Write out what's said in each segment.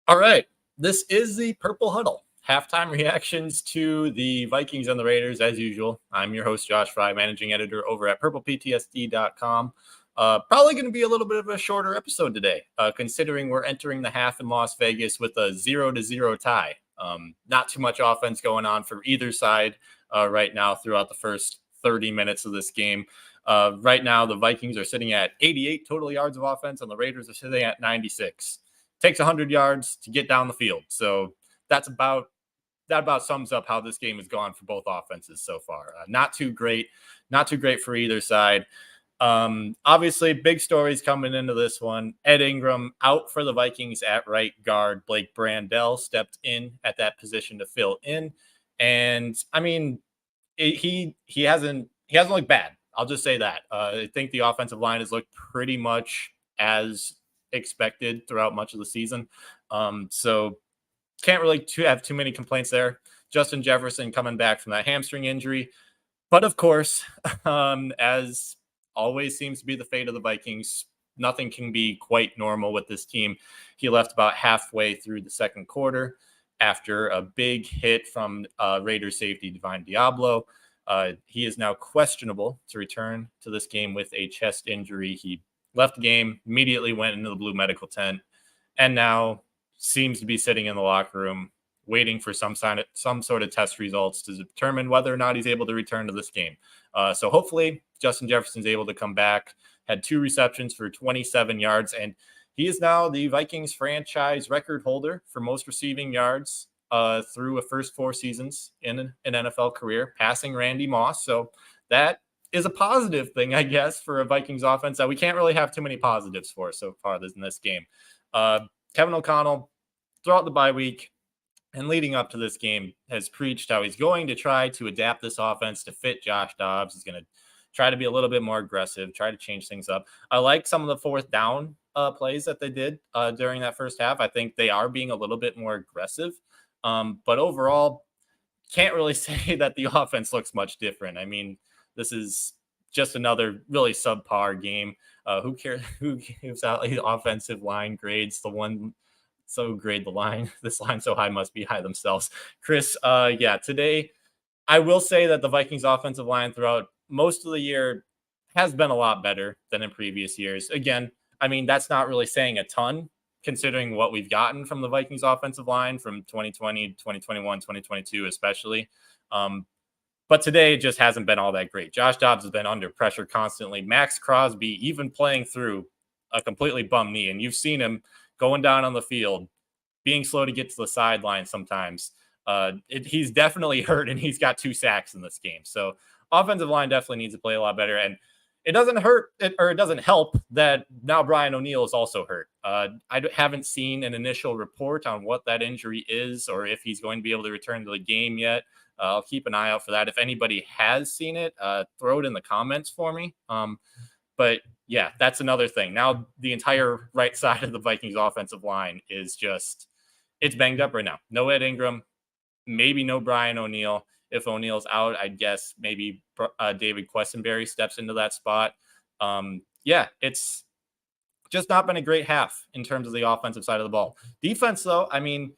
All right. This is the Purple Huddle. Halftime reactions to the Vikings and the Raiders, as usual. I'm your host, Josh Fry, managing editor over at purpleptsd.com. Probably going to be a little bit of a shorter episode today, considering we're entering the half in Las Vegas with a 0-0 tie. Not too much offense going on from either side right now throughout the first 30 minutes of this game. Right now, the Vikings are sitting at 88 total yards of offense, and the Raiders are sitting at 96. Takes 100 yards to get down the field. So that about sums up how this game has gone for both offenses so far. Not too great for either side. Obviously, big stories coming into this one. Ed Ingram out for the Vikings at right guard. Blake Brandel stepped in at that position to fill in, and I mean, he hasn't looked bad. I'll just say that. I think the offensive line has looked pretty much as expected throughout much of the season. So can't really have too many complaints there. Justin Jefferson coming back from that hamstring injury. But of course, as always seems to be the fate of the Vikings, nothing can be quite normal with this team. He left about halfway through the second quarter after a big hit from Raiders safety Divine Diablo. He is now questionable to return to this game with a chest injury. He left the game, immediately went into the blue medical tent, and now seems to be sitting in the locker room waiting for some sort of test results to determine whether or not he's able to return to this game. So hopefully Justin Jefferson's able to come back. Had 2 receptions for 27 yards, and he is now the Vikings franchise record holder for most receiving yards through a first 4 seasons in an NFL career, passing Randy Moss. So that is a positive thing, I guess, for a Vikings offense that we can't really have too many positives for so far in this game. Kevin O'Connell, throughout the bye week and leading up to this game, has preached how he's going to try to adapt this offense to fit Josh Dobbs. He's going to try to be a little bit more aggressive, try to change things up. I like some of the fourth down plays that they did during that first half. I think they are being a little bit more aggressive. But overall, can't really say that the offense looks much different. I mean, this is just another really subpar game. Who cares? Who gives out the offensive line grades? The one so grade the line. This line so high must be high themselves. Chris, yeah, today I will say that the Vikings offensive line throughout most of the year has been a lot better than in previous years. Again, I mean, that's not really saying a ton considering what we've gotten from the Vikings offensive line from 2020, 2021, 2022, especially. But today it just hasn't been all that great. Josh Dobbs has been under pressure constantly. Max Crosby, even playing through a completely bum knee, and you've seen him going down on the field, being slow to get to the sideline sometimes. He's definitely hurt, and he's got 2 sacks in this game. So offensive line definitely needs to play a lot better. And it doesn't hurt, or it doesn't help that now Brian O'Neill is also hurt. I haven't seen an initial report on what that injury is or if he's going to be able to return to the game yet. I'll keep an eye out for that. If anybody has seen it, throw it in the comments for me. But yeah, that's another thing. Now the entire right side of the Vikings offensive line is just, it's banged up right now. No Ed Ingram, maybe no Brian O'Neill. If O'Neill's out, I guess maybe David Questenberry steps into that spot. Yeah, it's just not been a great half in terms of the offensive side of the ball. Defense, though, I mean,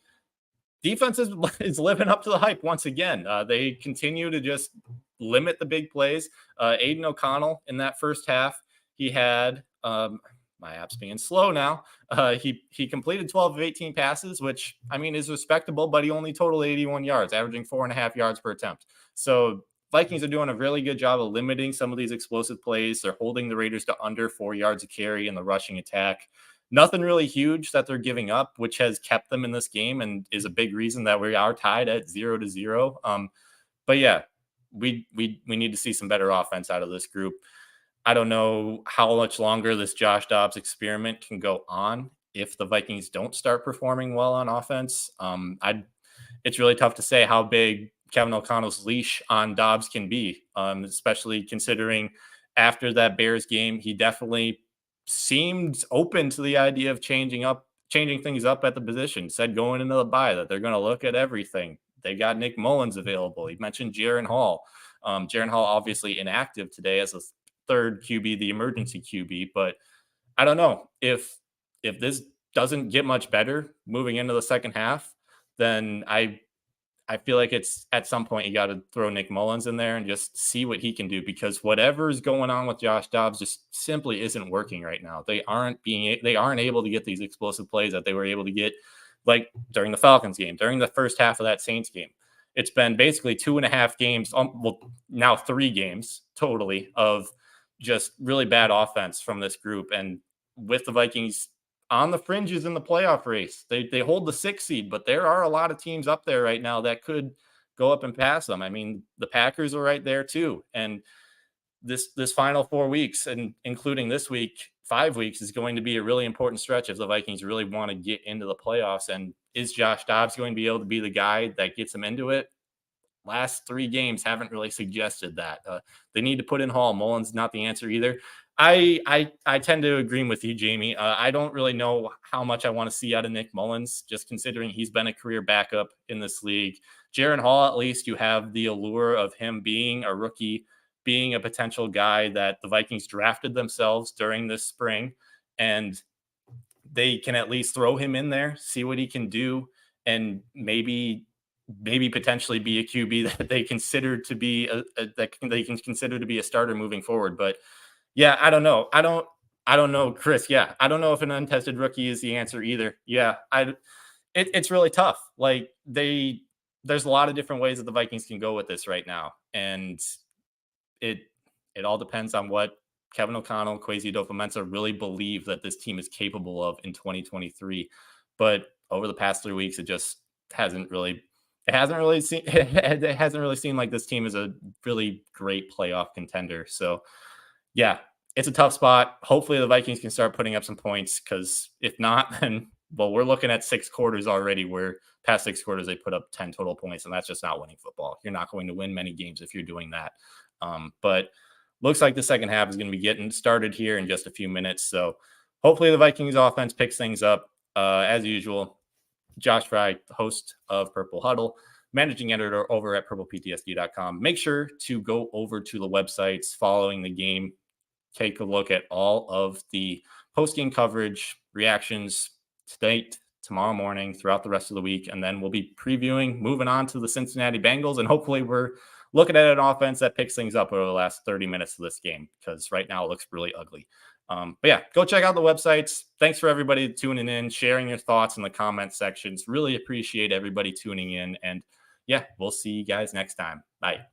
defense is living up to the hype once again. They continue to just limit the big plays. Aiden O'Connell in that first half, he had my app's being slow now. He completed 12 of 18 passes, which I mean is respectable, but he only totaled 81 yards, averaging 4.5 yards per attempt. So Vikings are doing a really good job of limiting some of these explosive plays. They're holding the Raiders to under 4 yards a carry in the rushing attack. Nothing really huge that they're giving up, which has kept them in this game and is a big reason that we are tied at 0-0. But yeah, we need to see some better offense out of this group. I don't know how much longer this Josh Dobbs experiment can go on if the Vikings don't start performing well on offense. It's really tough to say how big Kevin O'Connell's leash on Dobbs can be, especially considering after that Bears game, he definitely seemed open to the idea of changing things up at the position. Said going into the bye that they're going to look at everything. They got Nick Mullins available. He mentioned Jaron Hall. Jaron Hall obviously inactive today as a third QB, the emergency QB, but I don't know if this doesn't get much better moving into the second half, then I feel like it's at some point you got to throw Nick Mullins in there and just see what he can do, because whatever's going on with Josh Dobbs just simply isn't working right now. They aren't able to get these explosive plays that they were able to get, like during the Falcons game, during the first half of that Saints game. It's been basically 2.5 games, well, now 3 games totally of just really bad offense from this group. And with the Vikings on the fringes in the playoff race, they hold the 6th seed, but there are a lot of teams up there right now that could go up and pass them. I mean, the Packers are right there too. And this final 4 weeks, and including this week, 5 weeks, is going to be a really important stretch if the Vikings really want to get into the playoffs. And is Josh Dobbs going to be able to be the guy that gets them into it? Last 3 games haven't really suggested that. They need to put in Hall. Mullins not the answer either. I tend to agree with you, Jamie. I don't really know how much I want to see out of Nick Mullins, just considering he's been a career backup in this league. Jaron Hall, at least you have the allure of him being a rookie, being a potential guy that the Vikings drafted themselves during this spring, and they can at least throw him in there, see what he can do, and maybe potentially be a QB that they consider to be that they can consider to be a starter moving forward. But yeah, I don't know. I don't know, Chris. Yeah, I don't know if an untested rookie is the answer either. Yeah, it's really tough. Like there's a lot of different ways that the Vikings can go with this right now, and it all depends on what Kevin O'Connell, Kwesi Adofo-Mensah really believe that this team is capable of in 2023. But over the past 3 weeks, it hasn't really seemed like this team is a really great playoff contender. So yeah, it's a tough spot. Hopefully the Vikings can start putting up some points, because if not, then we're looking at 6 quarters already where past 6 quarters they put up 10 total points, and that's just not winning football. You're not going to win many games if you're doing that. But looks like the second half is going to be getting started here in just a few minutes. So hopefully the Vikings offense picks things up. As usual, Josh Fry, host of Purple Huddle, managing editor over at purpleptsd.com. Make sure to go over to the websites following the game. Take a look at all of the post-game coverage, reactions tonight, tomorrow morning, throughout the rest of the week. And then we'll be previewing, moving on to the Cincinnati Bengals. And hopefully we're looking at an offense that picks things up over the last 30 minutes of this game, because right now it looks really ugly. But yeah, go check out the websites. Thanks for everybody tuning in, sharing your thoughts in the comment sections. Really appreciate everybody tuning in. And yeah, we'll see you guys next time. Bye.